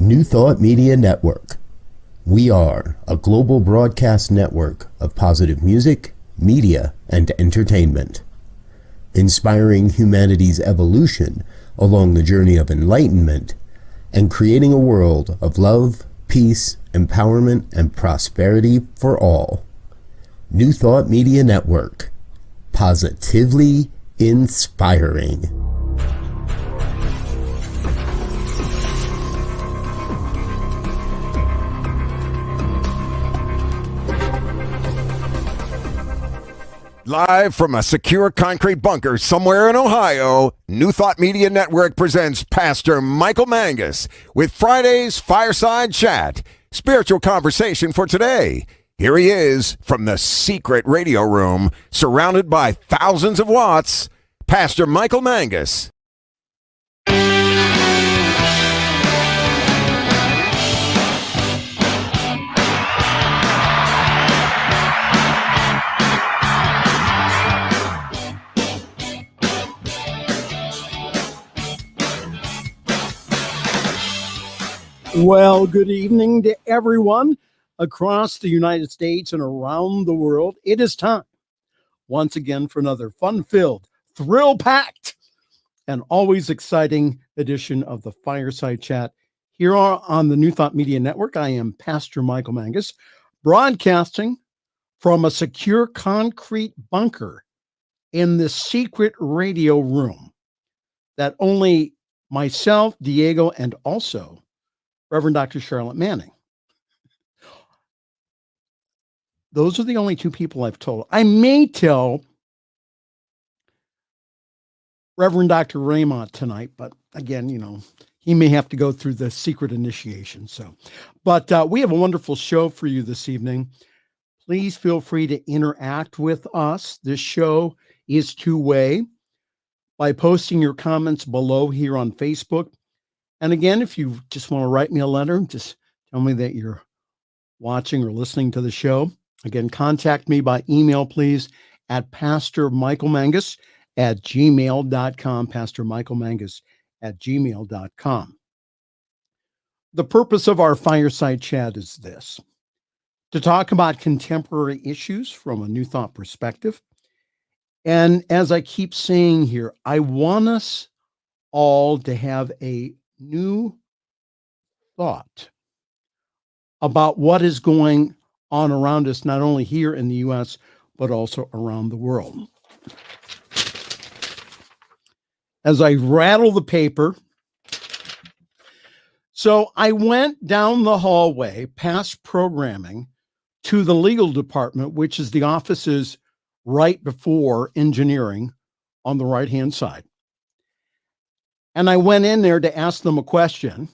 New Thought Media Network. We are a global broadcast network of positive music, media, and entertainment, inspiring humanity's evolution along the journey of enlightenment and creating a world of love, peace, empowerment, and prosperity for all. New Thought Media Network. Positively inspiring. Live from a secure concrete bunker somewhere in Ohio, New Thought Media Network presents Pastor Michael Mangus with Friday's Fireside Chat, spiritual conversation for today. Here he is from the secret radio room, surrounded by thousands of watts, Pastor Michael Mangus. Well, good evening to everyone across the United States and around the world. It is time once again for another fun-filled, thrill-packed, and always exciting edition of the Fireside Chat here on the New Thought Media Network. I am Pastor Michael Mangus, broadcasting from a secure concrete bunker in the secret radio room that only myself, Diego, and also Reverend Dr. Charlotte Manning. Those are the only two people I've told. I may tell Reverend Dr. Raymont tonight, but again, he may have to go through the secret initiation. But we have a wonderful show for you this evening. Please feel free to interact with us. This show is two-way by posting your comments below here on Facebook. And again, if you just want to write me a letter, just tell me that you're watching or listening to the show. Again, contact me by email, please, at pastormichaelmangus@gmail.com, pastormichaelmangus@gmail.com. The purpose of our Fireside Chat is this: to talk about contemporary issues from a New Thought perspective. And as I keep saying here, I want us all to have a new thought about what is going on around us, not only here in the U.S., but also around the world. As I rattle the paper, so I went down the hallway past programming to the legal department, which is the offices right before engineering on the right-hand side. And I went in there to ask them a question,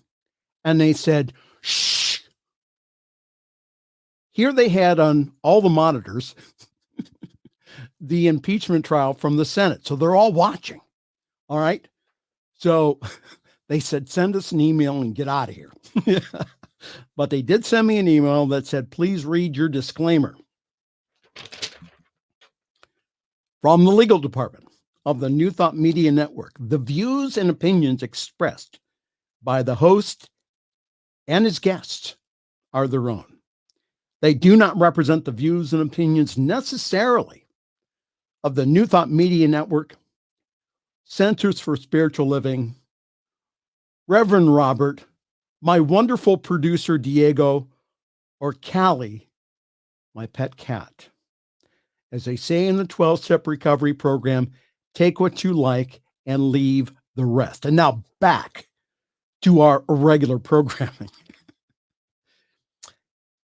and they said, shh. Here they had on all the monitors the impeachment trial from the Senate. So they're all watching. All right. So they said, send us an email and get out of here. But they did send me an email that said, please read your disclaimer from the legal department of the New Thought Media Network. The views and opinions expressed by the host and his guests are their own. They do not represent the views and opinions necessarily of the New Thought Media Network, Centers for Spiritual Living, Reverend Robert, my wonderful producer Diego, or Callie, my pet cat. As they say in the 12-step recovery program, take what you like and leave the rest. And now back to our regular programming.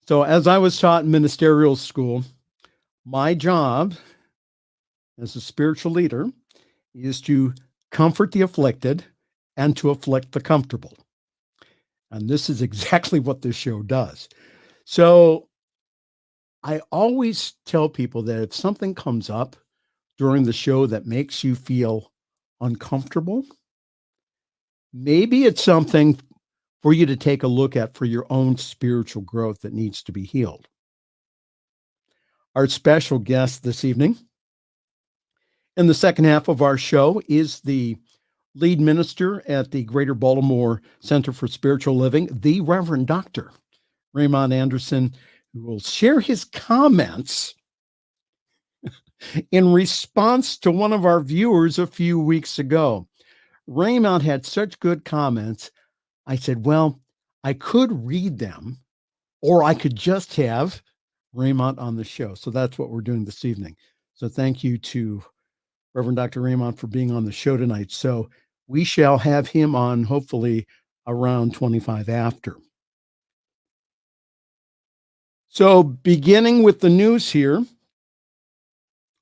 So as I was taught in ministerial school, my job as a spiritual leader is to comfort the afflicted and to afflict the comfortable. And this is exactly what this show does. So I always tell people that if something comes up during the show that makes you feel uncomfortable, maybe it's something for you to take a look at for your own spiritual growth that needs to be healed. Our special guest this evening in the second half of our show is the lead minister at the Greater Baltimore Center for Spiritual Living, the Reverend Dr. Raymont Anderson, who will share his comments in response to one of our viewers a few weeks ago. Raymont had such good comments. I said, well, I could read them, or I could just have Raymont on the show. So that's what we're doing this evening. So thank you to Reverend Dr. Raymont for being on the show tonight. So we shall have him on hopefully around 25 after. So beginning with the news here,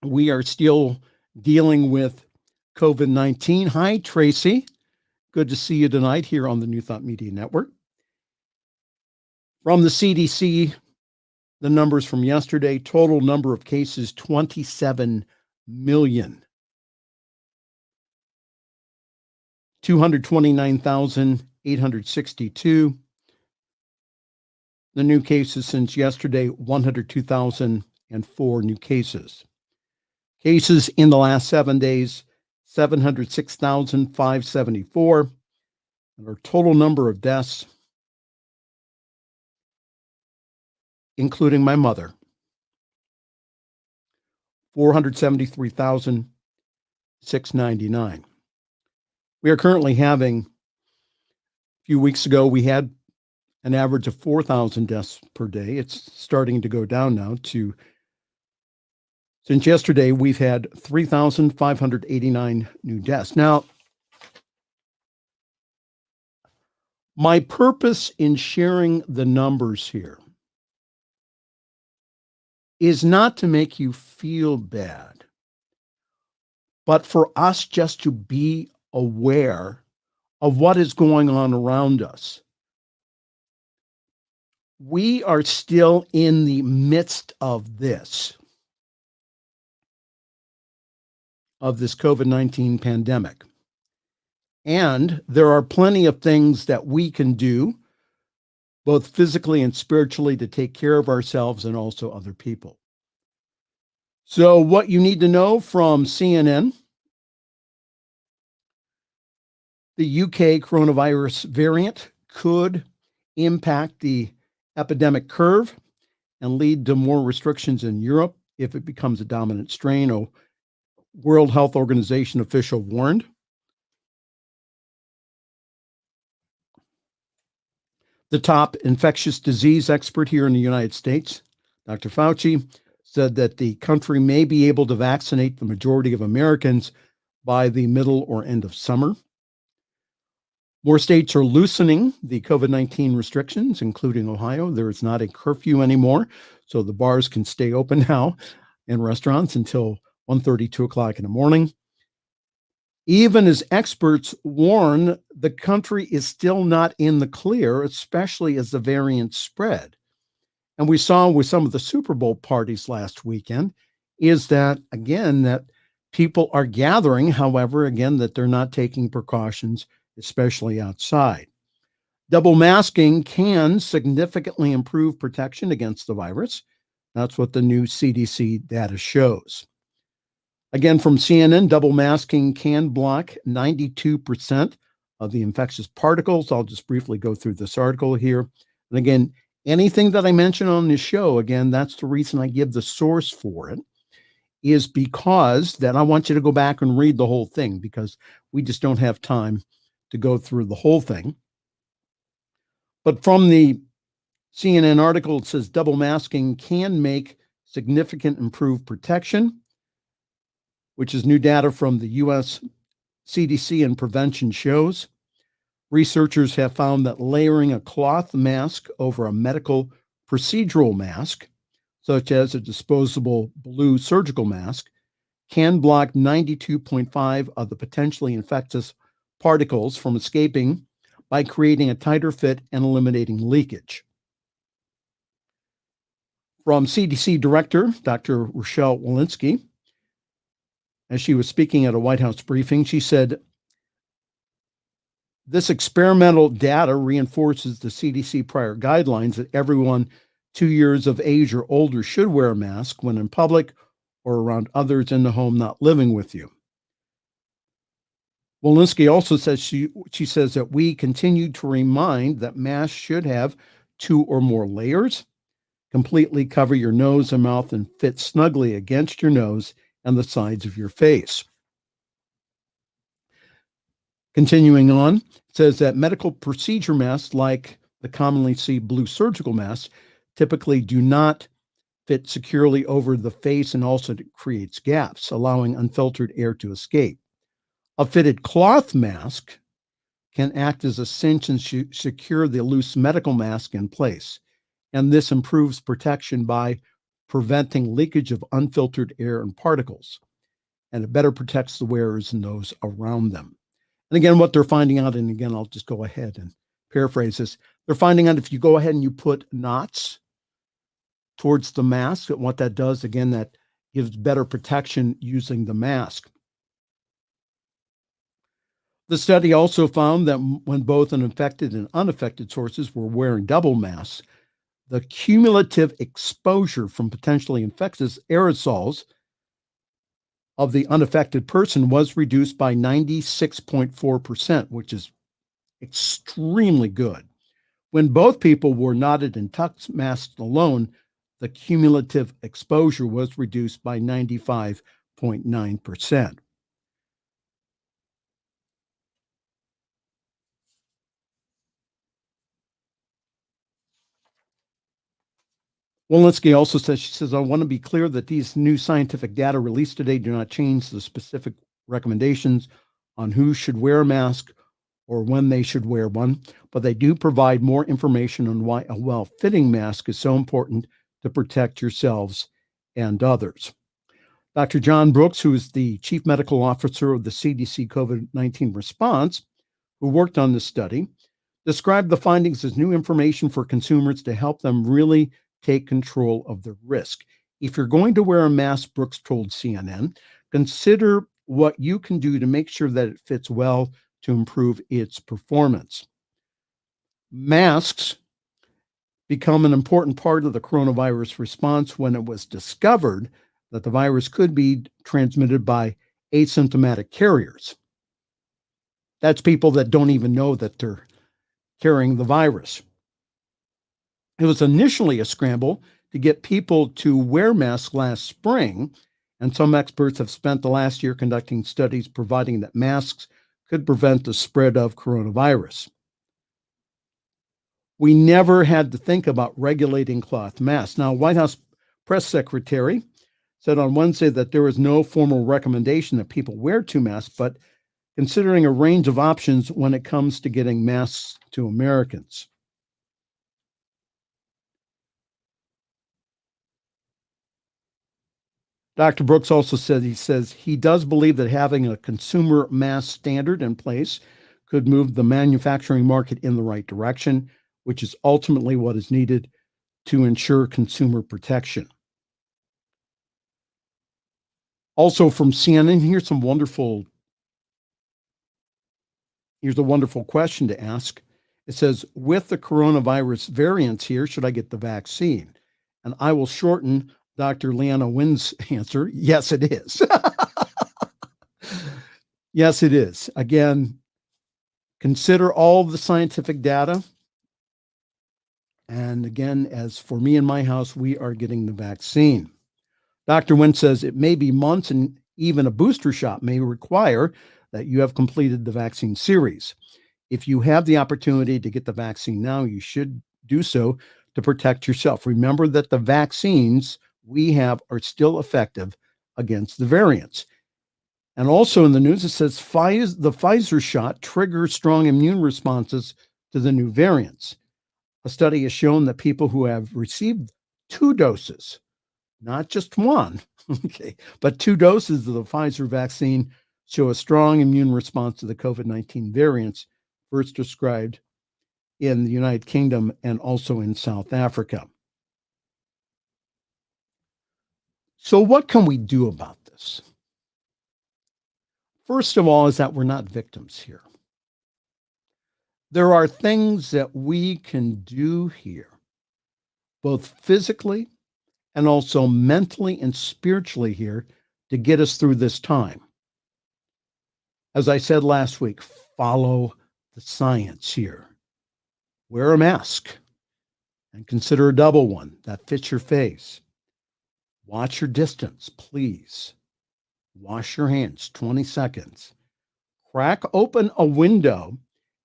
we are still dealing with COVID-19. Hi, Tracy. Good to see you tonight here on the New Thought Media Network. From the CDC, the numbers from yesterday, total number of cases, 27 million. 229,862. The new cases since yesterday, 102,004 new cases. Cases in the last 7 days, 706,574. And our total number of deaths, including my mother, 473,699. We are currently having, a few weeks ago, we had an average of 4,000 deaths per day. It's starting to go down now to, since yesterday, we've had 3,589 new deaths. Now, my purpose in sharing the numbers here is not to make you feel bad, but for us just to be aware of what is going on around us. We are still in the midst of this COVID-19 pandemic. And there are plenty of things that we can do, both physically and spiritually, to take care of ourselves and also other people. So what you need to know from CNN, the UK coronavirus variant could impact the epidemic curve and lead to more restrictions in Europe if it becomes a dominant strain, a World Health Organization official warned. The top infectious disease expert here in the United States, Dr. Fauci, said that the country may be able to vaccinate the majority of Americans by the middle or end of summer. More states are loosening the COVID-19 restrictions, including Ohio. There is not a curfew anymore, so the bars can stay open now and restaurants until 1:30, 2 o'clock in the morning. Even as experts warn, the country is still not in the clear, especially as the variants spread. And we saw with some of the Super Bowl parties last weekend is that, again, that people are gathering, however, again, that they're not taking precautions, especially outside. Double masking can significantly improve protection against the virus. That's what the new CDC data shows. Again, from CNN, double masking can block 92% of the infectious particles. I'll just briefly go through this article here. And again, anything that I mention on this show, again, that's the reason I give the source for it, is because that I want you to go back and read the whole thing, because we just don't have time to go through the whole thing. But from the CNN article, it says double masking can make significant improved protection, which is new data from the U.S. CDC and prevention shows. Researchers have found that layering a cloth mask over a medical procedural mask, such as a disposable blue surgical mask, can block 92.5% of the potentially infectious particles from escaping by creating a tighter fit and eliminating leakage. From CDC Director Dr. Rochelle Walensky, as she was speaking at a White House briefing, she said, this experimental data reinforces the CDC prior guidelines that everyone 2 years of age or older should wear a mask when in public or around others in the home not living with you. Walensky also says she says that we continue to remind that masks should have 2 or more layers, completely cover your nose and mouth, and fit snugly against your nose and the sides of your face. Continuing on, it says that medical procedure masks, like the commonly seen blue surgical masks, typically do not fit securely over the face and also creates gaps, allowing unfiltered air to escape. A fitted cloth mask can act as a cinch and secure the loose medical mask in place. And this improves protection by preventing leakage of unfiltered air and particles. And it better protects the wearers and those around them. And again, what they're finding out, and again, I'll just go ahead and paraphrase this. They're finding out if you go ahead and you put knots towards the mask, what that does, again, that gives better protection using the mask. The study also found that when both an infected and unaffected sources were wearing double masks, the cumulative exposure from potentially infectious aerosols of the unaffected person was reduced by 96.4%, which is extremely good. When both people wore knotted and tucked masks alone, the cumulative exposure was reduced by 95.9%. Walensky also says, she says, I want to be clear that these new scientific data released today do not change the specific recommendations on who should wear a mask or when they should wear one, but they do provide more information on why a well-fitting mask is so important to protect yourselves and others. Dr. John Brooks, who is the Chief Medical Officer of the CDC COVID-19 response, who worked on this study, described the findings as new information for consumers to help them really take control of the risk. If you're going to wear a mask, Brooks told CNN, consider what you can do to make sure that it fits well to improve its performance. Masks become an important part of the coronavirus response when it was discovered that the virus could be transmitted by asymptomatic carriers. That's people that don't even know that they're carrying the virus. It was initially a scramble to get people to wear masks last spring, and some experts have spent the last year conducting studies providing that masks could prevent the spread of coronavirus. We never had to think about regulating cloth masks. Now, White House press secretary said on Wednesday that there is no formal recommendation that people wear 2 masks, but considering a range of options when it comes to getting masks to Americans. Dr. Brooks also said, he does believe that having a consumer mask standard in place could move the manufacturing market in the right direction, which is ultimately what is needed to ensure consumer protection. Also from CNN, here's a wonderful question to ask. It says, with the coronavirus variants here, should I get the vaccine? And I will shorten Dr. Leanna Wynn's answer. Yes, it is. Yes, it is. Again, consider all the scientific data. And again, as for me and my house, we are getting the vaccine. Dr. Wynn says it may be months and even a booster shot may require that you have completed the vaccine series. If you have the opportunity to get the vaccine now, you should do so to protect yourself. Remember that the vaccines we have are still effective against the variants. And also in the news, it says the Pfizer shot triggers strong immune responses to the new variants. A study has shown that people who have received 2 doses, not just 1, okay, but 2 doses of the Pfizer vaccine show a strong immune response to the COVID-19 variants first described in the United Kingdom and also in South Africa. So what can we do about this? First of all, is that we're not victims here. There are things that we can do here, both physically and also mentally and spiritually here, to get us through this time. As I said last week, follow the science here. Wear a mask and consider a double one that fits your face. Watch your distance, please. Wash your hands 20 seconds. Crack open a window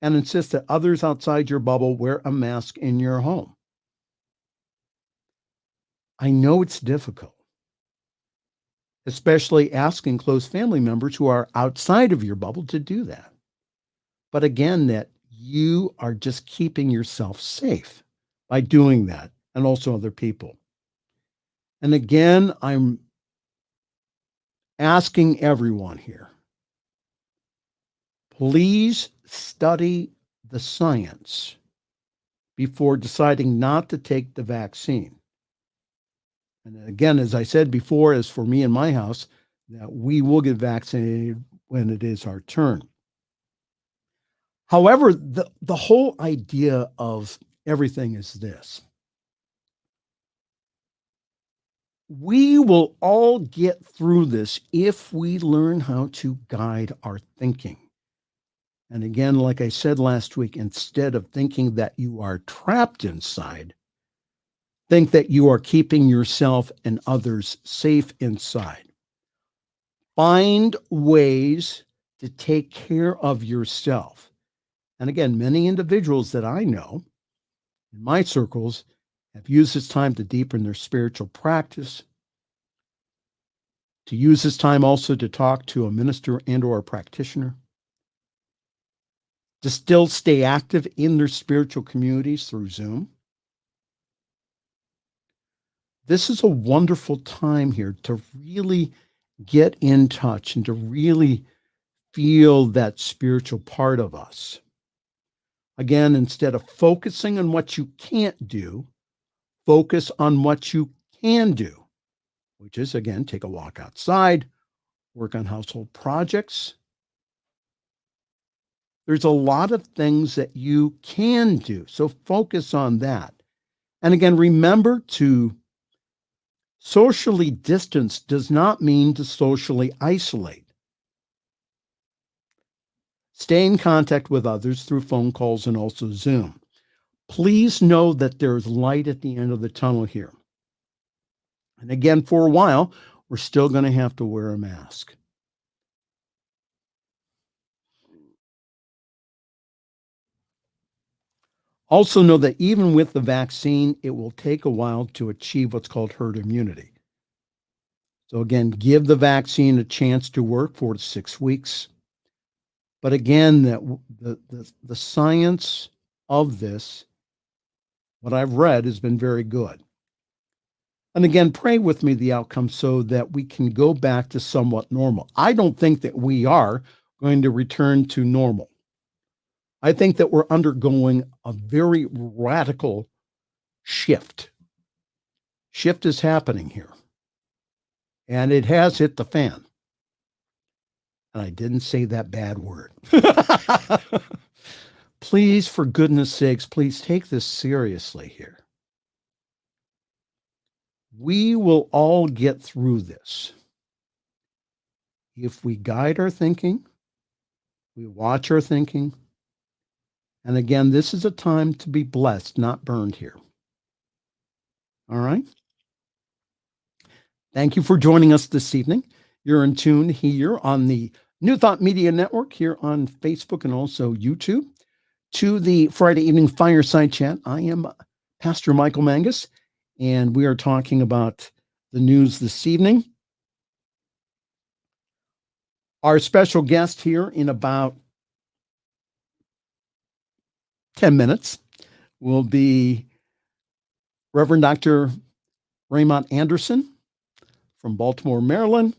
and insist that others outside your bubble wear a mask in your home. I know it's difficult, especially asking close family members who are outside of your bubble to do that. But again, that you are just keeping yourself safe by doing that, and also other people. And again, I'm asking everyone here, please study the science before deciding not to take the vaccine. And again, as I said before, as for me and my house, that we will get vaccinated when it is our turn. However, the whole idea of everything is this. We will all get through this if we learn how to guide our thinking. And again, like I said last week, instead of thinking that you are trapped inside, think that you are keeping yourself and others safe inside. Find ways to take care of yourself. And again, many individuals that I know in my circles have used this time to deepen their spiritual practice, to use this time also to talk to a minister and or a practitioner, to still stay active in their spiritual communities through Zoom. This is a wonderful time here to really get in touch and to really feel that spiritual part of us. Again, instead of focusing on what you can't do, focus on what you can do, which is, again, take a walk outside, work on household projects. There's a lot of things that you can do, so focus on that. And again, remember to socially distance does not mean to socially isolate. Stay in contact with others through phone calls and also Zoom. Please know that there's light at the end of the tunnel here. And again, for a while, we're still going to have to wear a mask. Also know that even with the vaccine, it will take a while to achieve what's called herd immunity. So again, give the vaccine a chance to work 4 to 6 weeks. But again, that the science of this, what I've read, has been very good. And again, pray with me the outcome so that we can go back to somewhat normal. I don't think that we are going to return to normal. I think that we're undergoing a very radical shift. Shift is happening here. And it has hit the fan. And I didn't say that bad word. Please, for goodness sakes, please take this seriously here. We will all get through this if we guide our thinking, we watch our thinking, and again, this is a time to be blessed, not burned here. All right? Thank you for joining us this evening. You're in tune here on the New Thought Media Network here on Facebook and also YouTube to the Friday evening Fireside Chat. I am Pastor Michael Mangus, and we are talking about the news this evening. Our special guest here in about 10 minutes will be Reverend Dr. Raymont Anderson from Baltimore, Maryland.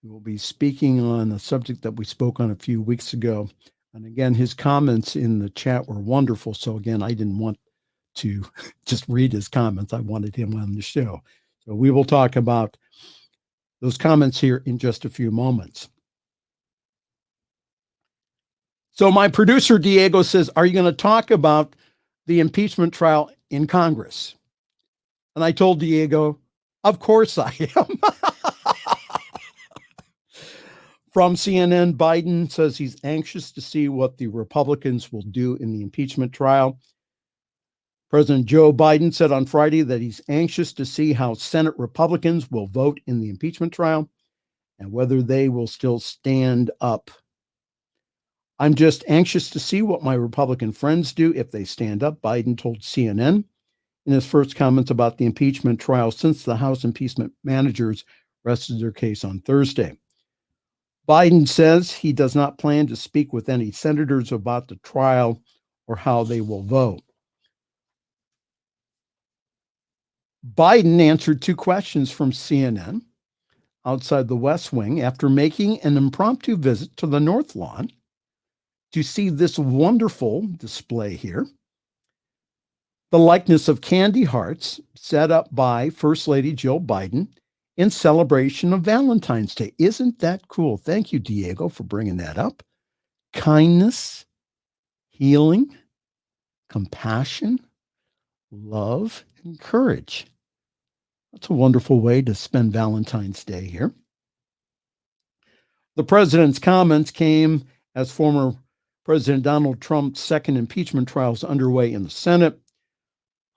He will be speaking on a subject that we spoke on a few weeks ago. And again, his comments in the chat were wonderful. So again, I didn't want to just read his comments. I wanted him on the show. So we will talk about those comments here in just a few moments. So my producer, Diego, says, are you going to talk about the impeachment trial in Congress? And I told Diego, of course I am. From CNN, Biden says he's anxious to see what the Republicans will do in the impeachment trial. President Joe Biden said on Friday that he's anxious to see how Senate Republicans will vote in the impeachment trial and whether they will still stand up. I'm just anxious to see what my Republican friends do if they stand up, Biden told CNN in his first comments about the impeachment trial since the House impeachment managers rested their case on Thursday. Biden says he does not plan to speak with any senators about the trial or how they will vote. Biden answered two questions from CNN outside the West Wing after making an impromptu visit to the North Lawn to see this wonderful display here. The likeness of candy hearts set up by First Lady Jill Biden in celebration of Valentine's Day. Isn't that cool? Thank you, Diego, for bringing that up. Kindness, healing, compassion, love, and courage. That's a wonderful way to spend Valentine's Day here. The president's comments came as former President Donald Trump's second impeachment trial is underway in the Senate.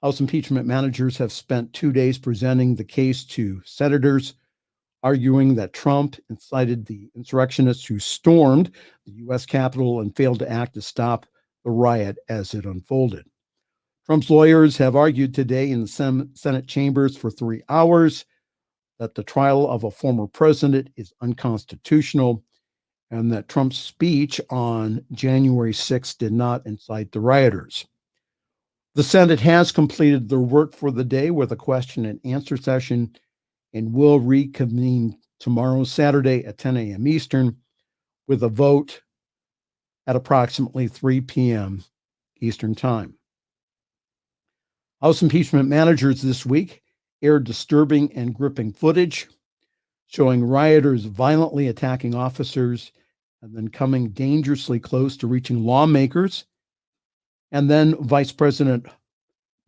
House impeachment managers have spent 2 days presenting the case to senators, arguing that Trump incited the insurrectionists who stormed the U.S. Capitol and failed to act to stop the riot as it unfolded. Trump's lawyers have argued today in the Senate chambers for 3 hours that the trial of a former president is unconstitutional and that Trump's speech on January 6th did not incite the rioters. The Senate has completed their work for the day with a question and answer session and will reconvene tomorrow, Saturday at 10 a.m. Eastern, with a vote at approximately 3 p.m. Eastern Time. House impeachment managers this week aired disturbing and gripping footage showing rioters violently attacking officers and then coming dangerously close to reaching lawmakers. And then Vice President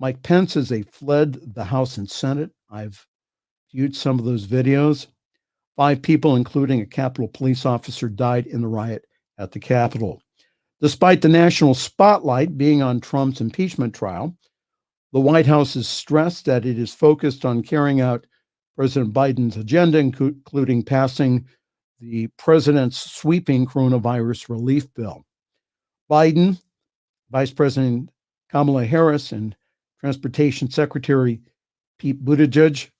Mike Pence as they fled the House and Senate. I've viewed some of those videos. 5 people, including a Capitol police officer, died in the riot at the Capitol. Despite the national spotlight being on Trump's impeachment trial, the White House has stressed that it is focused on carrying out President Biden's agenda, including passing the president's sweeping coronavirus relief bill. Biden, Vice President Kamala Harris, and Transportation Secretary Pete Buttigieg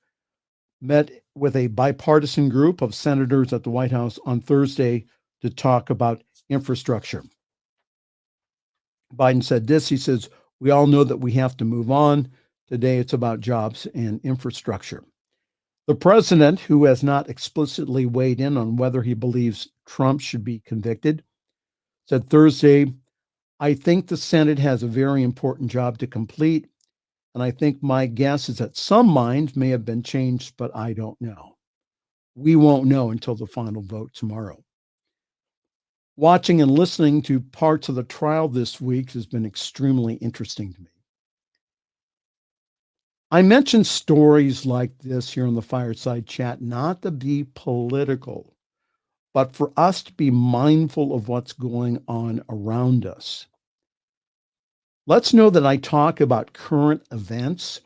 met with a bipartisan group of senators at the White House on Thursday to talk about infrastructure. Biden said this, he says, "We all know that we have to move on. Today it's about jobs and infrastructure." The president, who has not explicitly weighed in on whether he believes Trump should be convicted, said Thursday, "I think the Senate has a very important job to complete, and I think my guess is that some minds may have been changed, but I don't know. We won't know until the final vote tomorrow." Watching and listening to parts of the trial this week has been extremely interesting to me. I mention stories like this here on the Fireside Chat, not to be political, but for us to be mindful of what's going on around us. Let's know that I talk about current events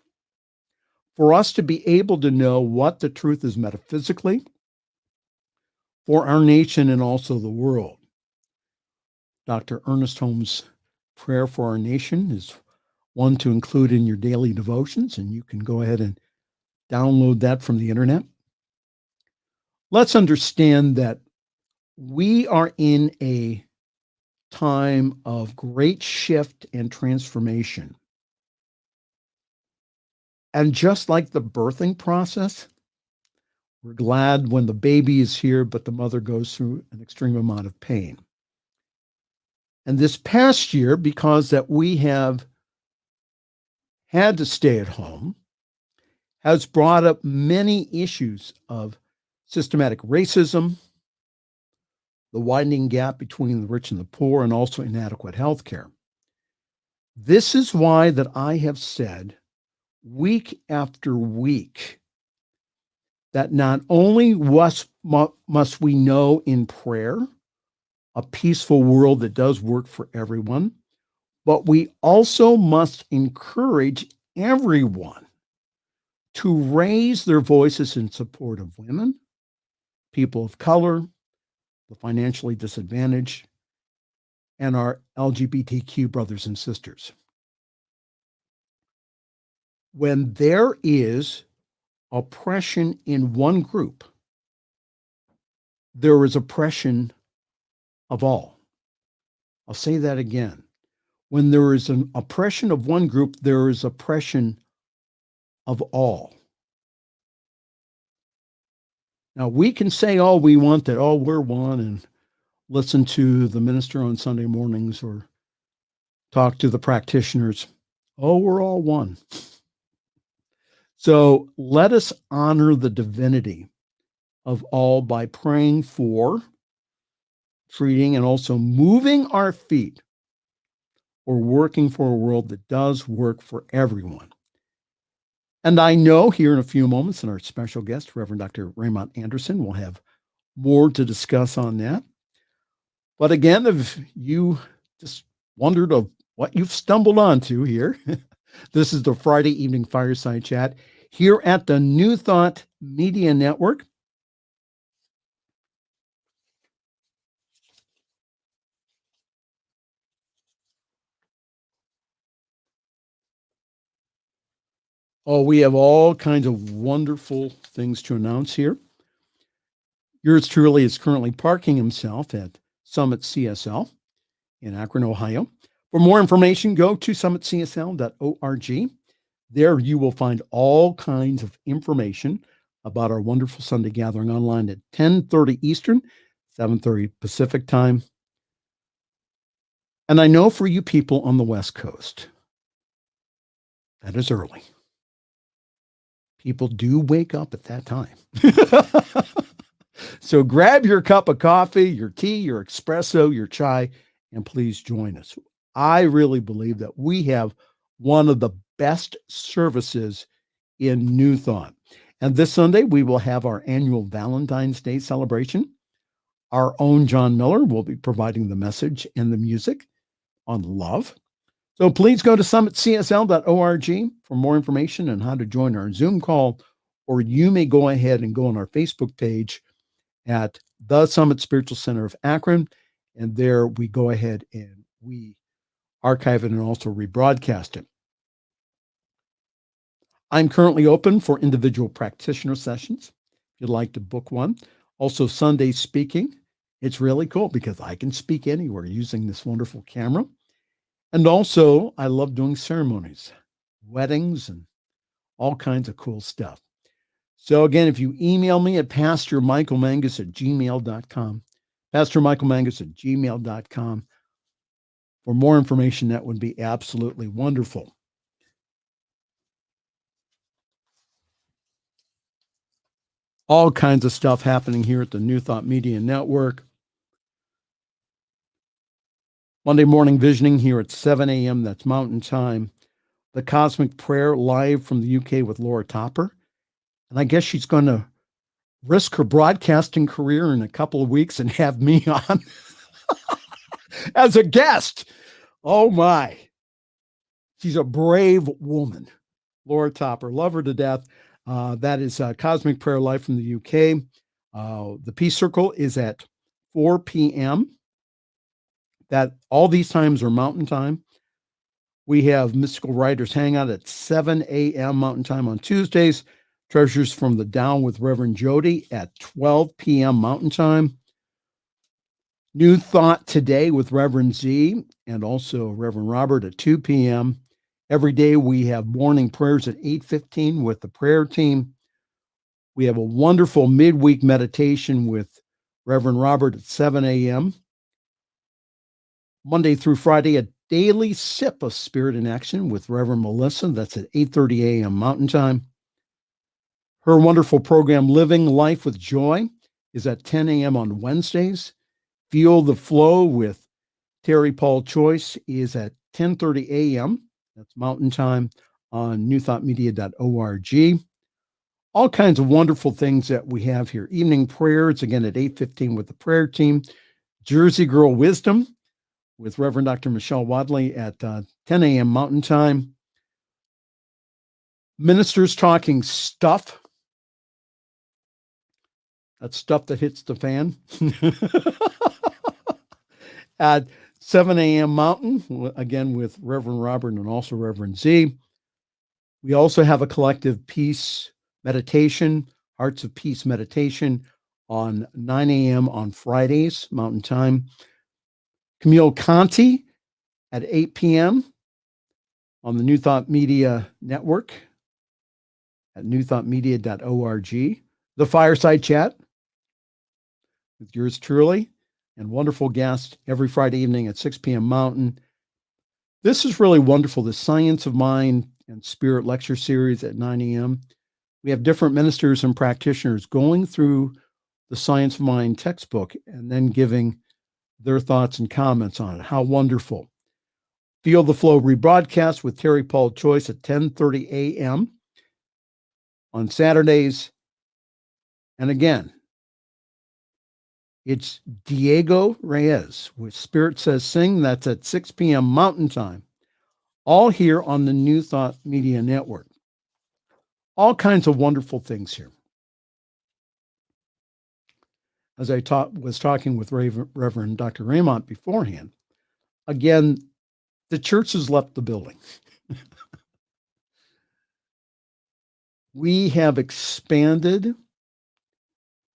for us to be able to know what the truth is metaphysically for our nation and also the world. Dr. Ernest Holmes' prayer for our nation is one to include in your daily devotions, and you can go ahead and download that from the internet. Let's understand that we are in a time of great shift and transformation. And just like the birthing process, we're glad when the baby is here, but the mother goes through an extreme amount of pain. And this past year, because that we have had to stay at home, has brought up many issues of systematic racism, the widening gap between the rich and the poor, and also inadequate health care. This is why that I have said week after week that not only must we know in prayer a peaceful world that does work for everyone, but we also must encourage everyone to raise their voices in support of women, people of color, the financially disadvantaged, and our LGBTQ brothers and sisters. When there is oppression in one group, there is oppression of all. I'll say that again. When there is an oppression of one group, there is oppression of all. Now, we can say all we want that, oh, we're one, and listen to the minister on Sunday mornings or talk to the practitioners. Oh, we're all one. So let us honor the divinity of all by praying for, treating, and also moving our feet or working for a world that does work for everyone. And I know here in a few moments, and our special guest, Reverend Dr. Raymont Anderson, will have more to discuss on that. But again, if you just wondered of what you've stumbled onto here, this is the Friday evening fireside chat here at the New Thought Media Network. Oh, we have all kinds of wonderful things to announce here. Yours truly is currently parking himself at Summit CSL in Akron, Ohio. For more information, go to summitcsl.org. There you will find all kinds of information about our wonderful Sunday gathering online at 10:30 Eastern, 7:30 Pacific time. And I know for you people on the West Coast, that is early. People do wake up at that time. So grab your cup of coffee, your tea, your espresso, your chai, and please join us. I really believe that we have one of the best services in New Thought. And this Sunday, we will have our annual Valentine's Day celebration. Our own John Miller will be providing the message and the music on love. So please go to summitcsl.org for more information on how to join our Zoom call, or you may go ahead and go on our Facebook page at the Summit Spiritual Center of Akron, and there we go ahead and we archive it and also rebroadcast it. I'm currently open for individual practitioner sessions if you'd like to book one. Also Sunday speaking. It's really cool because I can speak anywhere using this wonderful camera. And also, I love doing ceremonies, weddings, and all kinds of cool stuff. So again, if you email me at pastormichaelmangus@gmail.com, pastormichaelmangus@gmail.com, for more information, that would be absolutely wonderful. All kinds of stuff happening here at the New Thought Media Network. Monday morning visioning here at 7 a.m. That's Mountain Time. The Cosmic Prayer live from the UK with Laura Topper. And I guess she's going to risk her broadcasting career in a couple of weeks and have me on as a guest. Oh my. She's a brave woman. Laura Topper. Love her to death. That is Cosmic Prayer live from the UK. The Peace Circle is at 4 p.m. That all these times are Mountain Time. We have Mystical Writers Hangout at 7 a.m. Mountain Time on Tuesdays. Treasures from the Down with Reverend Jody at 12 p.m. Mountain Time. New Thought Today with Reverend Z and also Reverend Robert at 2 p.m. Every day we have morning prayers at 8:15 with the prayer team. We have a wonderful midweek meditation with Reverend Robert at 7 a.m. Monday through Friday, a daily sip of Spirit in Action with Reverend Melissa. That's at 8:30 a.m. Mountain Time. Her wonderful program, Living Life with Joy, is at 10 a.m. on Wednesdays. Feel the Flow with Terry Paul Choice is at 10:30 a.m. That's Mountain Time on newthoughtmedia.org. All kinds of wonderful things that we have here. Evening prayers, again, at 8:15 with the prayer team. Jersey Girl Wisdom with Reverend Dr. Michelle Wadley at 10 a.m. Mountain Time. Ministers Talking Stuff. That's stuff that hits the fan. At 7 a.m. Mountain, again with Reverend Robert and also Reverend Z. We also have a collective peace meditation, Hearts of Peace meditation on 9 a.m. on Fridays, Mountain Time. Camille Conti at 8 p.m. on the New Thought Media Network at newthoughtmedia.org. The Fireside Chat with yours truly and wonderful guests every Friday evening at 6 p.m. Mountain. This is really wonderful, the Science of Mind and Spirit lecture series at 9 a.m. We have different ministers and practitioners going through the Science of Mind textbook and then giving their thoughts and comments on it. How wonderful. Feel the Flow rebroadcast with Terry Paul Choice at 10:30 a.m. on Saturdays. And again, it's Diego Reyes with Spirit Says Sing. That's at 6 p.m. Mountain Time. All here on the New Thought Media Network. All kinds of wonderful things here. As I was talking with Reverend Dr. Raymont beforehand, again, the church has left the building. We have expanded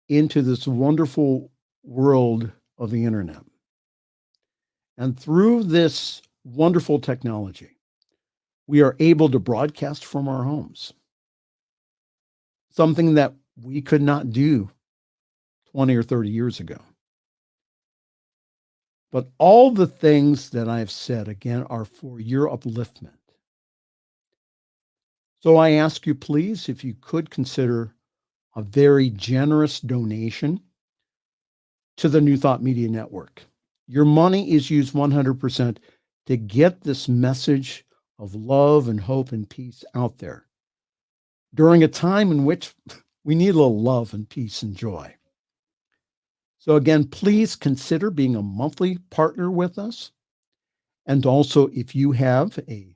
into this wonderful world of the internet. And through this wonderful technology, we are able to broadcast from our homes. Something that we could not do 20 or 30 years ago. But all the things that I've said, again, are for your upliftment. So I ask you, please, if you could consider a very generous donation to the New Thought Media Network. Your money is used 100% to get this message of love and hope and peace out there during a time in which we need a little love and peace and joy. So again, please consider being a monthly partner with us. And also, if you have a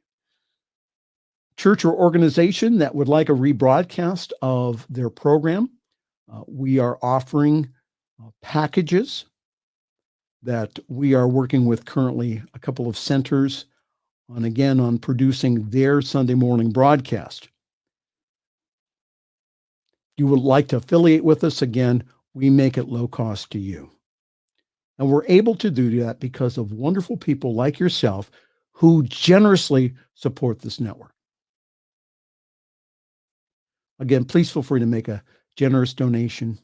church or organization that would like a rebroadcast of their program, we are offering packages that we are working with currently a couple of centers on producing their Sunday morning broadcast. If you would like to affiliate with us, again, we make it low cost to you. And we're able to do that because of wonderful people like yourself who generously support this network. Again, please feel free to make a generous donation.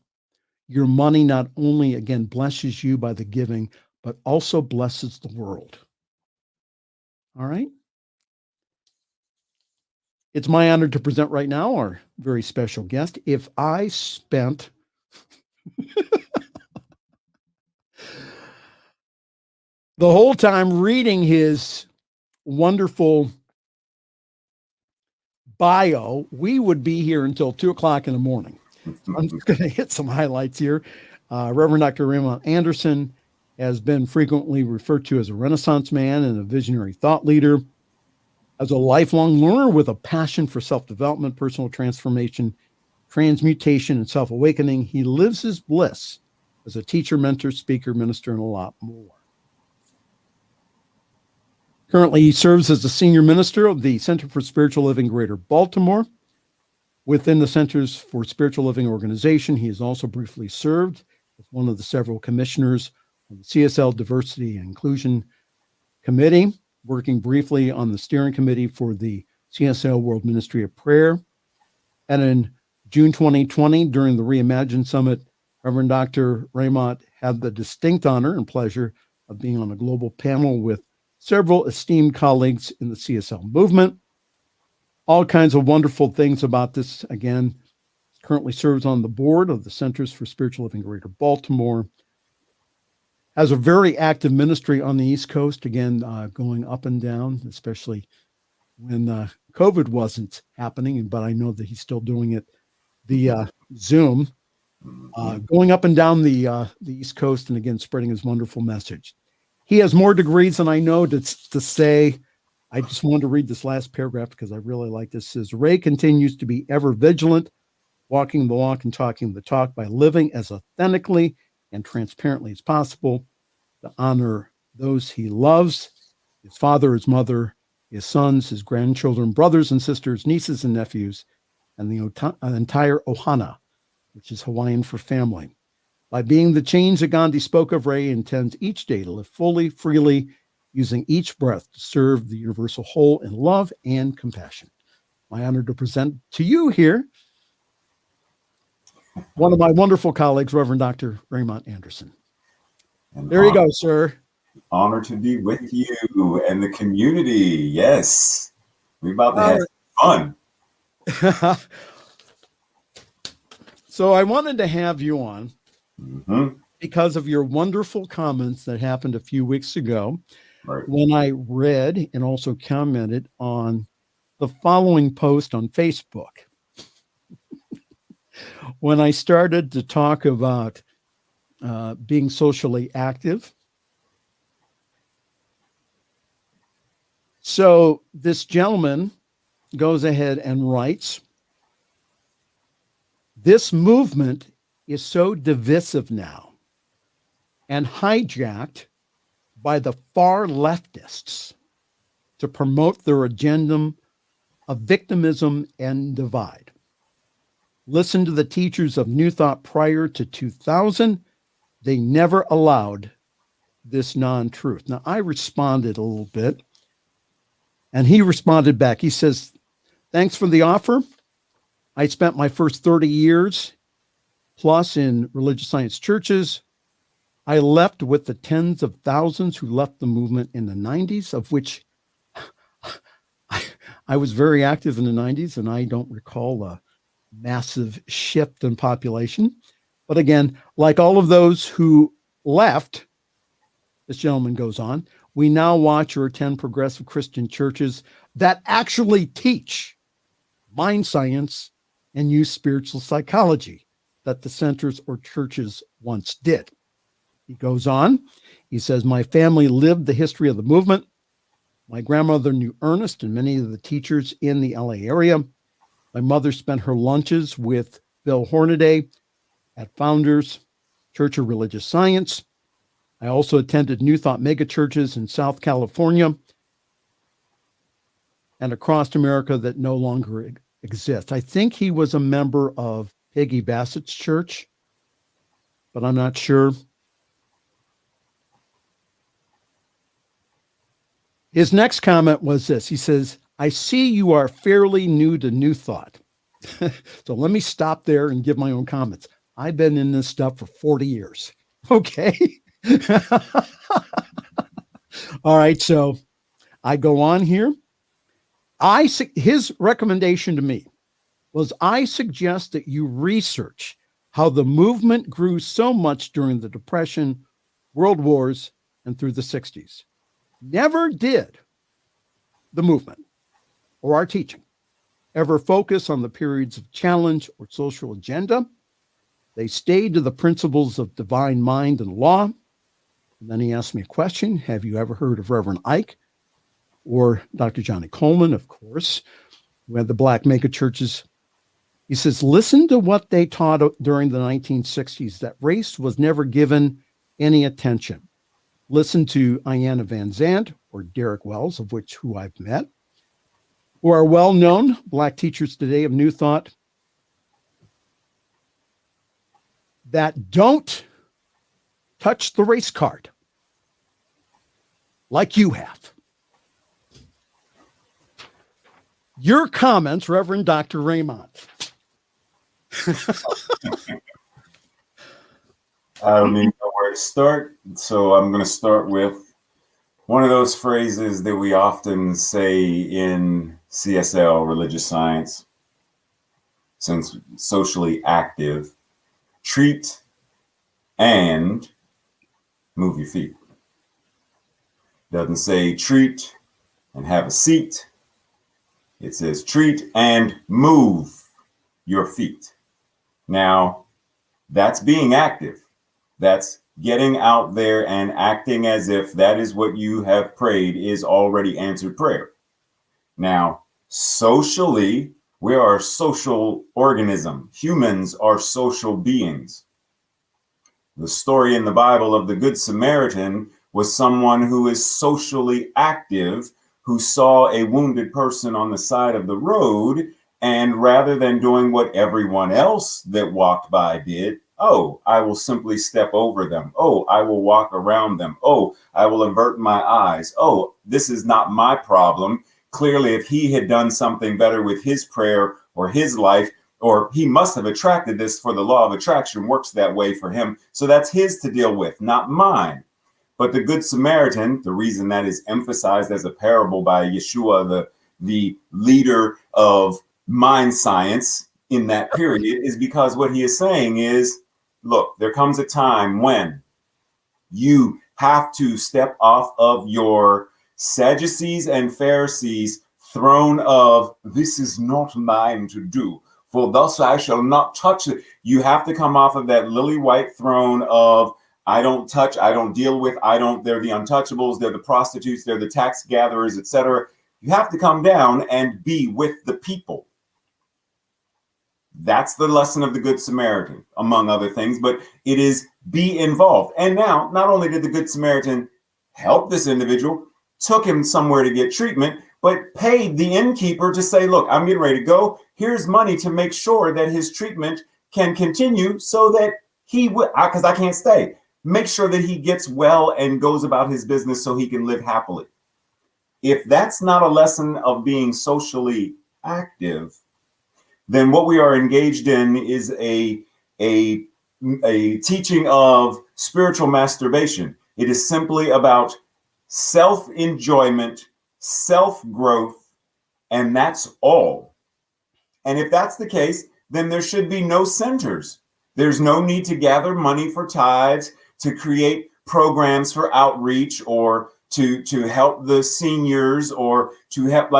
Your money not only, again, blesses you by the giving, but also blesses the world. All right? It's my honor to present right now our very special guest. If I spent the whole time reading his wonderful bio, we would be here until 2 o'clock in the morning. I'm just going to hit some highlights here. Reverend Dr. Raymont Anderson has been frequently referred to as a Renaissance man and a visionary thought leader. As a lifelong learner with a passion for self-development, personal transformation, transmutation, and self-awakening, he lives his bliss as a teacher, mentor, speaker, minister, and a lot more. Currently, he serves as the senior minister of the Center for Spiritual Living Greater Baltimore. Within the Centers for Spiritual Living organization, he has also briefly served as one of the several commissioners on the CSL Diversity and Inclusion Committee, working briefly on the steering committee for the CSL World Ministry of Prayer. And in June 2020, during the Reimagine Summit, Reverend Dr. Raymont had the distinct honor and pleasure of being on a global panel with several esteemed colleagues in the CSL movement. All kinds of wonderful things about this. Again, currently serves on the board of the Centers for Spiritual Living Greater Baltimore. Has a very active ministry on the East Coast, again, going up and down, especially when COVID wasn't happening, but I know that he's still doing it the Zoom, going up and down the East Coast, and again, spreading his wonderful message. He has more degrees than I know to say. I just wanted to read this last paragraph because I really like this. It says, Ray continues to be ever vigilant, walking the walk and talking the talk by living as authentically and transparently as possible to honor those he loves, his father, his mother, his sons, his grandchildren, brothers and sisters, nieces and nephews, and the entire Ohana, which is Hawaiian for family. By being the change that Gandhi spoke of, Ray intends each day to live fully, freely, using each breath to serve the universal whole in love and compassion. My honor to present to you here one of my wonderful colleagues, Reverend Dr. Raymont Anderson. And there you go, sir. Honor to be with you and the community. Yes. We're about to have fun. So I wanted to have you on because of your wonderful comments that happened a few weeks ago. Right. When I read and also commented on the following post on Facebook. When I started to talk about being socially active. So this gentleman goes ahead and writes, this movement is so divisive now and hijacked by the far leftists to promote their agenda of victimism and divide. Listen to the teachers of New Thought prior to 2000. They never allowed this non-truth. Now, I responded a little bit, and he responded back. He says, thanks for the offer. I spent my first 30 years plus in religious science churches. I left with the tens of thousands who left the movement in the 90s, of which I was very active in the 90s, and I don't recall a massive shift in population. But again, like all of those who left, this gentleman goes on, we now watch or attend progressive Christian churches that actually teach mind science and use spiritual psychology that the centers or churches once did. He goes on, he says, my family lived the history of the movement. My grandmother knew Ernest and many of the teachers in the LA area. My mother spent her lunches with Bill Hornaday at Founders Church of Religious Science. I also attended New Thought megachurches in South California and across America that no longer exist. I think he was a member of Peggy Bassett's church, but I'm not sure. His next comment was this. He says, I see you are fairly new to New Thought. So let me stop there and give my own comments. I've been in this stuff for 40 years. Okay. All right. So I go on here. His recommendation to me was I suggest that you research how the movement grew so much during the Depression, World Wars, and through the 60s. Never did the movement or our teaching ever focus on the periods of challenge or social agenda. They stayed to the principles of divine mind and law. And then he asked me a question. Have you ever heard of Reverend Ike or Dr. Johnny Coleman, of course, who had the black mega churches? He says, listen to what they taught during the 1960s, that race was never given any attention. Listen to Ayanna Van Zandt or Derek Wells, of who I've met, who are well-known black teachers today of New Thought that don't touch the race card like you have. Your comments, Reverend Dr. Raymont. I don't even know where to start. So I'm going to start with one of those phrases that we often say in CSL, religious science, since socially active: treat and move your feet. Doesn't say treat and have a seat. It says treat and move your feet. Now, that's being active. That's getting out there and acting as if that is what you have prayed is already answered prayer. Now, socially, we are a social organism. Humans are social beings. The story in the Bible of the Good Samaritan was someone who is socially active, who saw a wounded person on the side of the road, and rather than doing what everyone else that walked by did, oh, I will simply step over them. Oh, I will walk around them. Oh, I will avert my eyes. Oh, this is not my problem. Clearly, if he had done something better with his prayer or his life, or he must have attracted this, for the law of attraction works that way for him. So that's his to deal with, not mine. But the Good Samaritan, the reason that is emphasized as a parable by Yeshua, the leader of mind science in that period, is because what he is saying is, look, there comes a time when you have to step off of your Sadducees and Pharisees throne of this is not mine to do, for thus I shall not touch it. You have to come off of that lily white throne of I don't touch, I don't deal with, they're the untouchables, they're the prostitutes, they're the tax gatherers, etc. You have to come down and be with the people. That's the lesson of the Good Samaritan, among other things, but it is be involved. And now, not only did the Good Samaritan help this individual, took him somewhere to get treatment, but paid the innkeeper to say, look, I'm getting ready to go. Here's money to make sure that his treatment can continue so that he would, because I can't stay, make sure that he gets well and goes about his business so he can live happily. If that's not a lesson of being socially active, then what we are engaged in is a teaching of spiritual masturbation. It is simply about self-enjoyment, self-growth, and that's all. And if that's the case, then there should be no centers. There's no need to gather money for tithes, to create programs for outreach, or to help the seniors, or to help,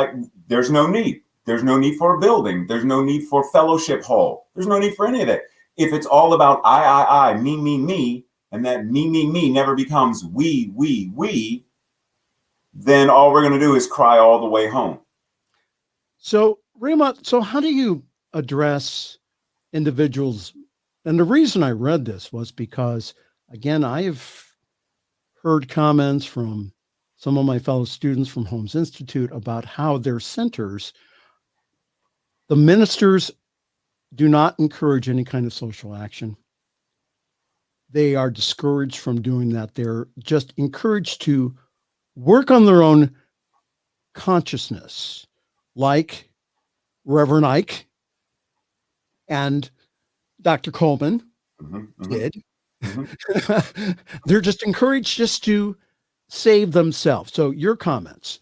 there's no need. There's no need for a building. There's no need for fellowship hall. There's no need for any of that. If it's all about I, me, and that me never becomes we, then all we're going to do is cry all the way home. So, Raymont, so how do you address individuals? And the reason I read this was because, again, I've heard comments from some of my fellow students from Holmes Institute about how their centers, the ministers do not encourage any kind of social action. They are discouraged from doing that. They're just encouraged to work on their own consciousness, like Reverend Ike and Dr. Coleman did. They're just encouraged just to save themselves. So your comments.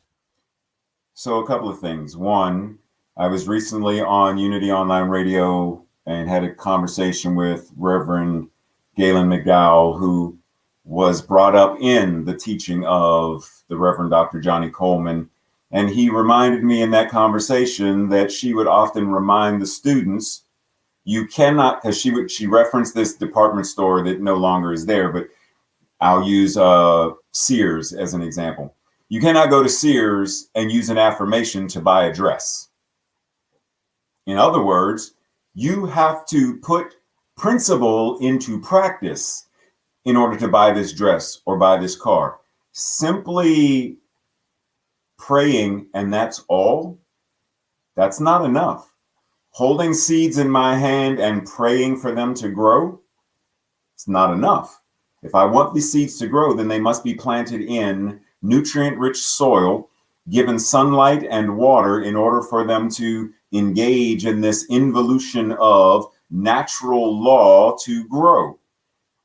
So a couple of things. One, I was recently on Unity Online Radio and had a conversation with Reverend Galen McDowell, who was brought up in the teaching of the Reverend Dr. Johnny Coleman. And he reminded me in that conversation that she would often remind the students, you cannot, because she referenced this department store that no longer is there, but I'll use Sears as an example. You cannot go to Sears and use an affirmation to buy a dress. In other words, you have to put principle into practice in order to buy this dress or buy this car. Simply praying and that's all, that's not enough. Holding seeds in my hand and praying for them to grow, it's not enough. If I want these seeds to grow, then they must be planted in nutrient-rich soil, given sunlight and water in order for them to engage in this involution of natural law to grow.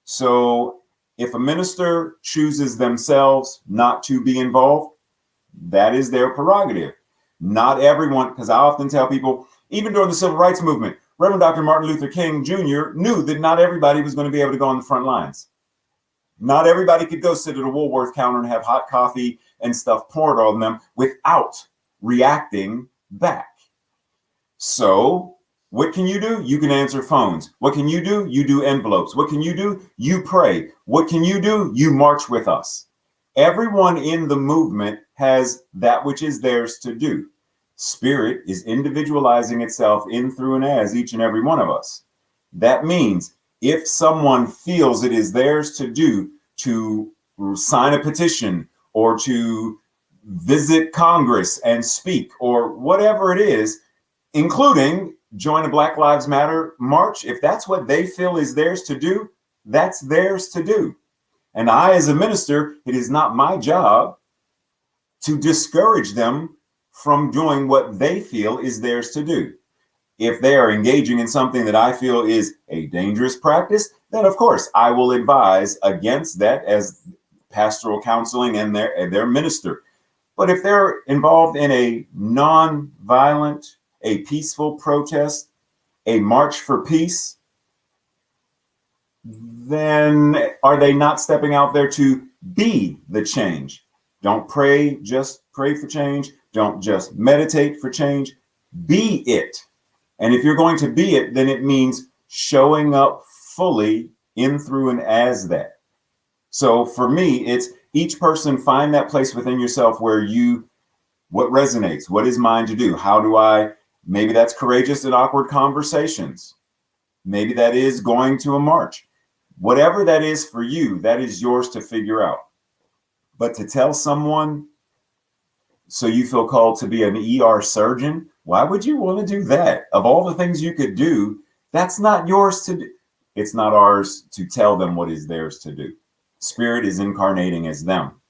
So if a minister chooses themselves not to be involved, that is their prerogative. Not everyone, because I often tell people, even during the civil rights movement, Reverend Dr. Martin Luther King Jr. knew that not everybody was going to be able to go on the front lines. Not everybody could go sit at a Woolworth counter and have hot coffee and stuff poured on them without reacting back. So What can you do? You can answer phones. What can you do? You do envelopes. What can you do? You pray. What can you do? You march with us. Everyone in the movement has that which is theirs to do. Spirit is individualizing itself in, through, and as each and every one of us. That means if someone feels it is theirs to do, to sign a petition or to visit Congress and speak or whatever it is, including join a Black Lives Matter march, if that's what they feel is theirs to do, that's theirs to do. And I, as a minister, it is not my job to discourage them from doing what they feel is theirs to do. If they are engaging in something that I feel is a dangerous practice, then of course I will advise against that as pastoral counseling and their minister. But if they're involved in a non-violent, a peaceful protest, a march for peace, then are they not stepping out there to be the change? Don't pray, just pray for change. Don't just meditate for change. Be it. And if you're going to be it, then it means showing up fully in, through, and as that. So for me, it's each person find that place within yourself where what resonates, what is mine to do? How do I, maybe that's courageous and awkward conversations. Maybe that is going to a march. Whatever that is for you, that is yours to figure out. But to tell someone, so you feel called to be an ER surgeon, why would you want to do that? Of all the things you could do, that's not yours to do. It's not ours to tell them what is theirs to do. Spirit is incarnating as them.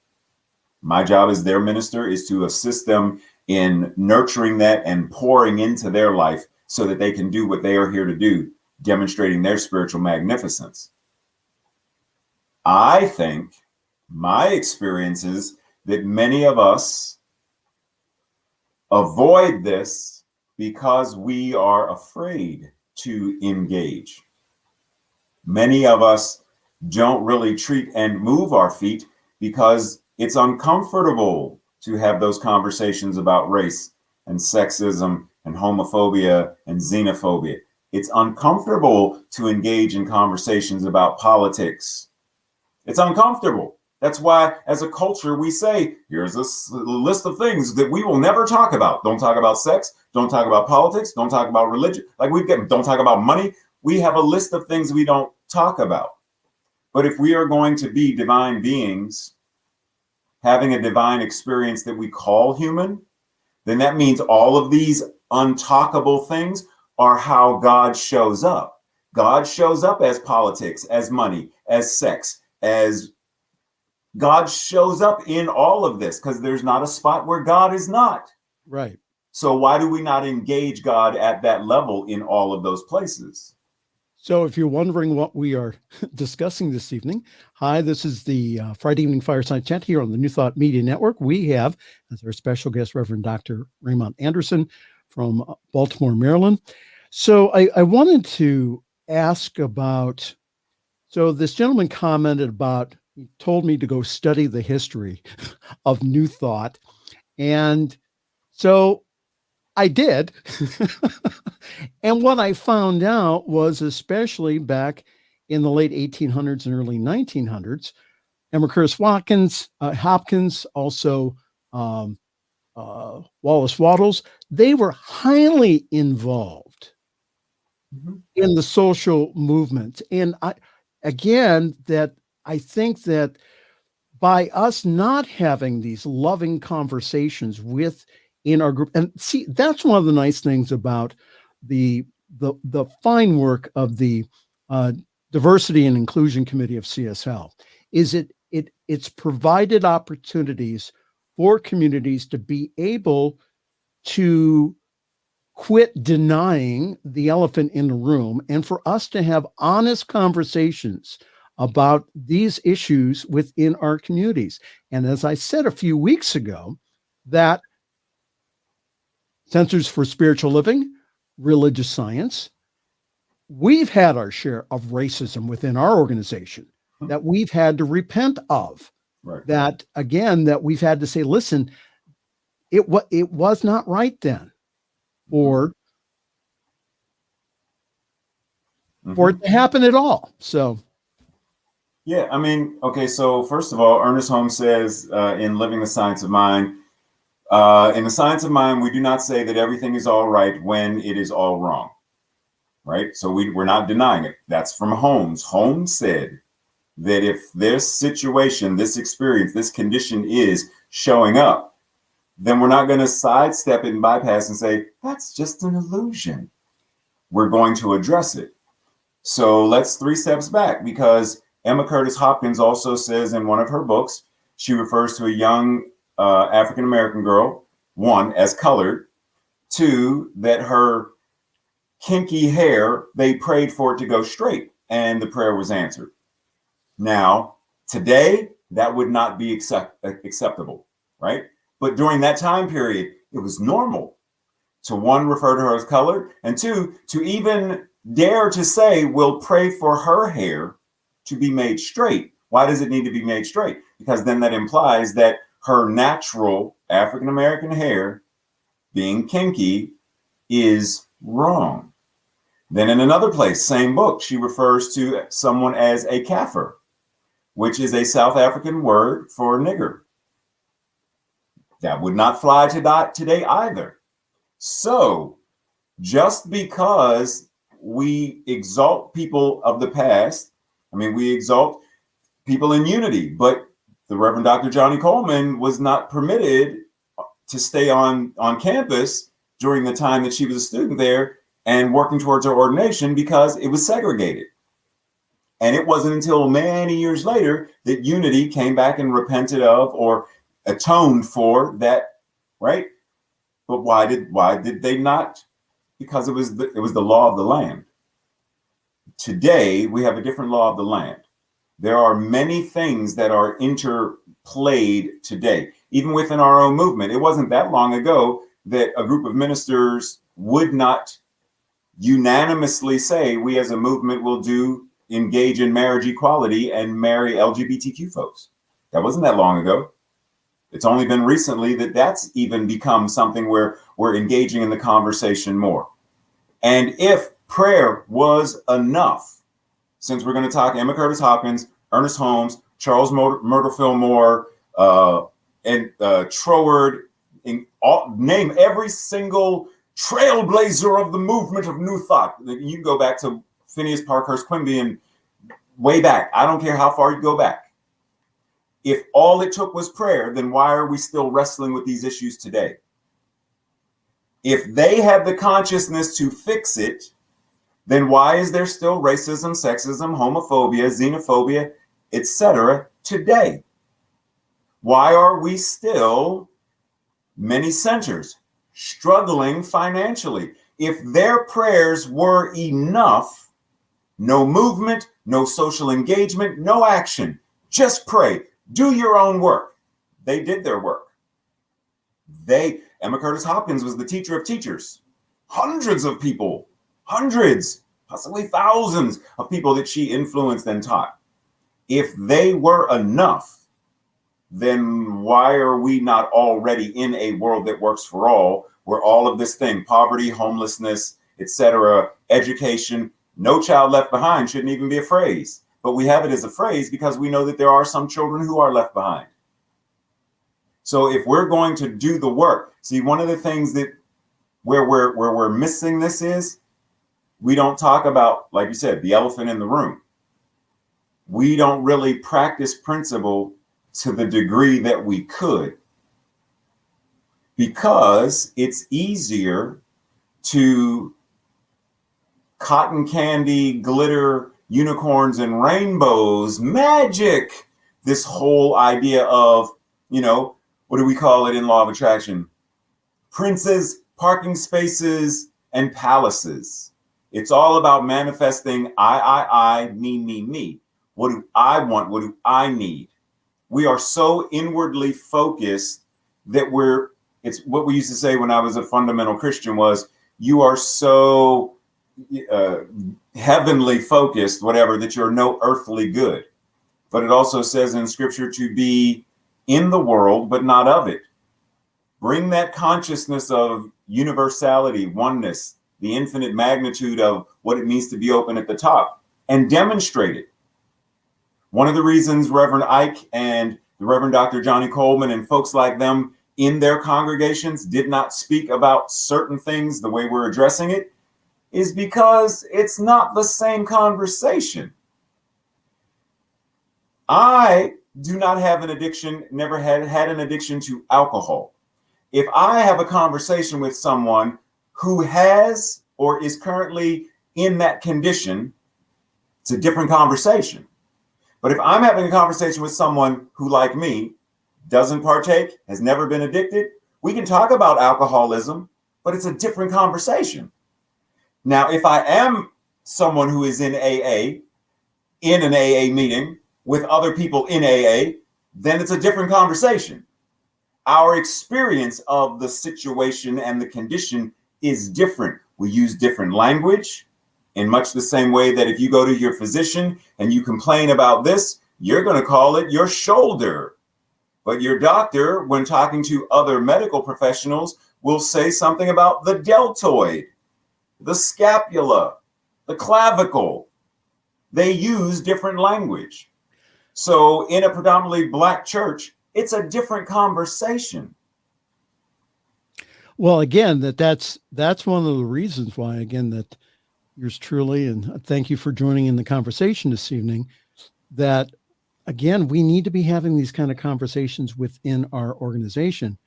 My job as their minister is to assist them in nurturing that and pouring into their life so that they can do what they are here to do, demonstrating their spiritual magnificence. I think my experience is that many of us avoid this because we are afraid to engage. Many of us don't really treat and move our feet because it's uncomfortable to have those conversations about race and sexism and homophobia and xenophobia. It's uncomfortable to engage in conversations about politics. It's uncomfortable. That's why, as a culture, we say, here's a list of things that we will never talk about. Don't talk about sex. Don't talk about politics. Don't talk about religion. Don't talk about money. We have a list of things we don't talk about. But if we are going to be divine beings, having a divine experience that we call human, then that means all of these untalkable things are how God shows up. God shows up as politics, as money, as sex, as God shows up in all of this because there's not a spot where God is not. Right. So why do we not engage God at that level in all of those places? So if you're wondering what we are discussing this evening, hi, this is the Friday Evening Fireside Chat here on the New Thought Media Network. We have as our special guest, Reverend Dr. Raymont Anderson from Baltimore, Maryland. So I wanted to ask about, so this gentleman commented about, he told me to go study the history of New Thought. And so I did. And what I found out was, especially back in the late 1800s and early 1900s, Emercurus Hopkins, also Wallace Wattles, they were highly involved in the social movement. And I think that by us not having these loving conversations in our group, and see, that's one of the nice things about the fine work of the Diversity and Inclusion Committee of CSL, is it's provided opportunities for communities to be able to quit denying the elephant in the room and for us to have honest conversations about these issues within our communities. And as I said a few weeks ago, that Centers for Spiritual Living, Religious Science, we've had our share of racism within our organization that we've had to repent of. Right. That, again, that we've had to say, listen, it was not right then. Or for it to happen at all. So, yeah, I mean, okay, so first of all, Ernest Holmes says in Living the Science of Mind, in the science of mind, we do not say that everything is all right when it is all wrong, right? So we're not denying it. That's from Holmes. Holmes said that if this situation, this experience, this condition is showing up, then we're not going to sidestep it and bypass and say, that's just an illusion. We're going to address it. So let's 3 steps back, because Emma Curtis Hopkins also says in one of her books, she refers to a young African-American girl, 1, as colored, 2, that her kinky hair, they prayed for it to go straight and the prayer was answered. Now, today, that would not be acceptable, right? But during that time period, it was normal to, 1, refer to her as colored, and 2, to even dare to say, we'll pray for her hair to be made straight. Why does it need to be made straight? Because then that implies that her natural African-American hair being kinky is wrong. Then in another place, same book, she refers to someone as a Kaffir, which is a South African word for nigger. That would not fly today either. So just because we exalt people of the past, I mean, we exalt people in unity, but the Reverend Dr. Johnny Coleman was not permitted to stay on campus during the time that she was a student there and working towards her ordination because it was segregated. And it wasn't until many years later that unity came back and repented of or atoned for that, right? But why did they not? Because it was the law of the land. Today, we have a different law of the land. There are many things that are interplayed today, even within our own movement. It wasn't that long ago that a group of ministers would not unanimously say, we as a movement will engage in marriage equality and marry LGBTQ folks. That wasn't that long ago. It's only been recently that that's even become something where we're engaging in the conversation more. And if prayer was enough, since we're going to talk Emma Curtis Hopkins, Ernest Holmes, Charles Murdo Fillmore, and Troward, name every single trailblazer of the movement of New Thought. You can go back to Phineas Parkhurst Quimby and way back. I don't care how far you go back. If all it took was prayer, then why are we still wrestling with these issues today? If they had the consciousness to fix it, then why is there still racism, sexism, homophobia, xenophobia, etc. today? Why are we still, many centers, struggling financially? If their prayers were enough, no movement, no social engagement, no action, just pray, do your own work. They did their work. Emma Curtis Hopkins was the teacher of teachers. Hundreds of people, hundreds, possibly thousands of people that she influenced and taught. If they were enough, then why are we not already in a world that works for all, where all of this thing, poverty, homelessness, etc., education, no child left behind shouldn't even be a phrase. But we have it as a phrase because we know that there are some children who are left behind. So if we're going to do the work, see, one of the things that where we're missing this is we don't talk about, like you said, the elephant in the room. We don't really practice principle to the degree that we could, because it's easier to cotton candy, glitter, unicorns and rainbows, magic, this whole idea of, what do we call it in law of attraction? Princes, parking spaces, and palaces. It's all about manifesting I, me. What do I want? What do I need? We are so inwardly focused that it's what we used to say when I was a fundamental Christian was, you are so heavenly focused, whatever, that you're no earthly good. But it also says in scripture to be in the world, but not of it. Bring that consciousness of universality, oneness, the infinite magnitude of what it means to be open at the top and demonstrate it. One of the reasons Reverend Ike and the Reverend Dr. Johnny Coleman and folks like them in their congregations did not speak about certain things the way we're addressing it is because it's not the same conversation. I do not have an addiction, never had an addiction to alcohol. If I have a conversation with someone who has or is currently in that condition, it's a different conversation. But if I'm having a conversation with someone who, like me, doesn't partake, has never been addicted, we can talk about alcoholism, but it's a different conversation. Now, if I am someone who is in AA, in an AA meeting with other people in AA, then it's a different conversation. Our experience of the situation and the condition is different. We use different language in much the same way that if you go to your physician and you complain about this, you're going to call it your shoulder. But your doctor, when talking to other medical professionals, will say something about the deltoid, the scapula, the clavicle. They use different language. So in a predominantly Black church, it's a different conversation. Well, again, that's one of the reasons why, again, that yours truly, and thank you for joining in the conversation this evening, that, again, we need to be having these kind of conversations within our organization.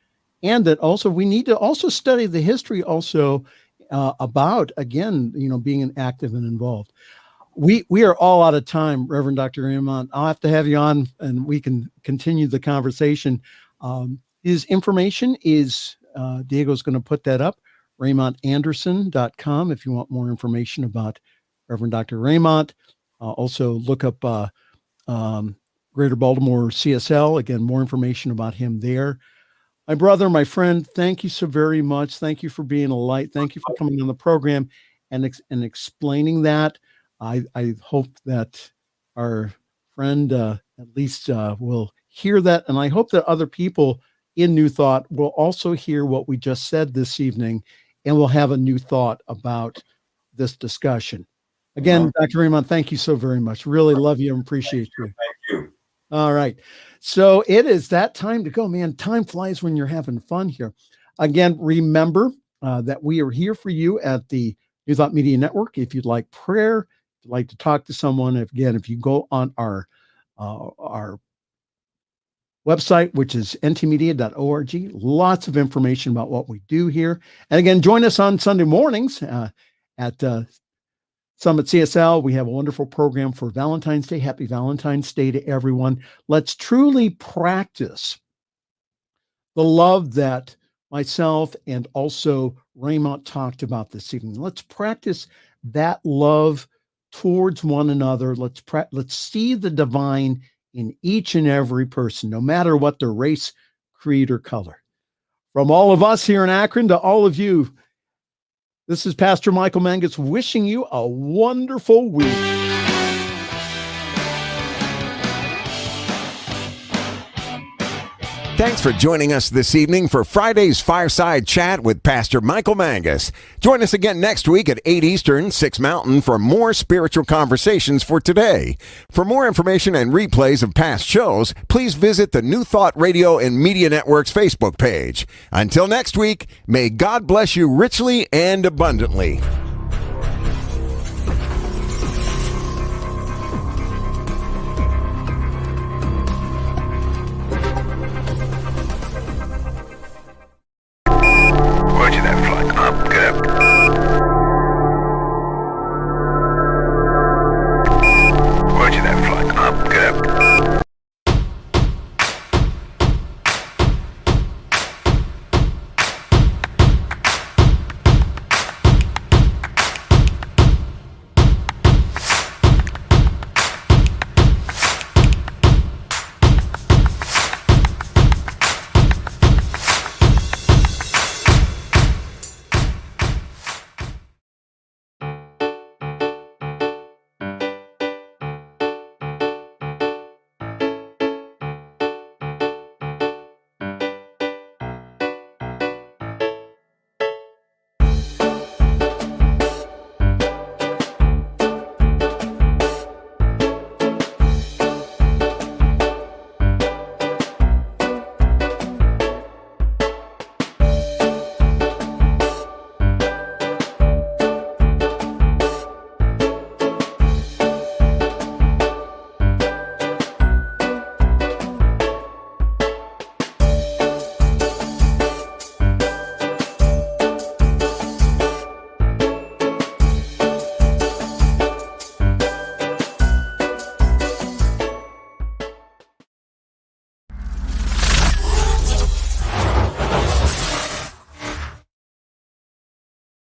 And that also we need to also study the history also about, again, being active and involved. We are all out of time, Reverend Dr. Raymont. I'll have to have you on and we can continue the conversation. His information is, Diego's going to put that up, RaymontAnderson.com if you want more information about Reverend Dr. Raymont. Also look up Greater Baltimore CSL. Again, more information about him there. My brother, my friend, thank you so very much. Thank you for being a light. Thank you for coming on the program and explaining that. I hope that our friend at least will hear that. And I hope that other people in New Thought will also hear what we just said this evening and will have a new thought about this discussion. Again, Dr. Raymont, thank you so very much. Really love you and appreciate you. Thank you. All right. So it is that time to go, man. Time flies when you're having fun here. Again, remember that we are here for you at the New Thought Media Network. If you'd like prayer, if you'd like to talk to someone, if you go on our website, which is ntmedia.org, lots of information about what we do here. And again, join us on Sunday mornings at Summit CSL. We have a wonderful program for Valentine's Day. Happy Valentine's Day to everyone. Let's truly practice the love that myself and also Raymont talked about this evening. Let's practice that love towards one another. Let's see the divine in each and every person, no matter what their race, creed, or color. From all of us here in Akron to all of you, this is Pastor Michael Mangus wishing you a wonderful week. Thanks for joining us this evening for Friday's Fireside Chat with Pastor Michael Mangus. Join us again next week at 8 Eastern, 6 Mountain for more spiritual conversations for today. For more information and replays of past shows, please visit the New Thought Radio and Media Network's Facebook page. Until next week, may God bless you richly and abundantly.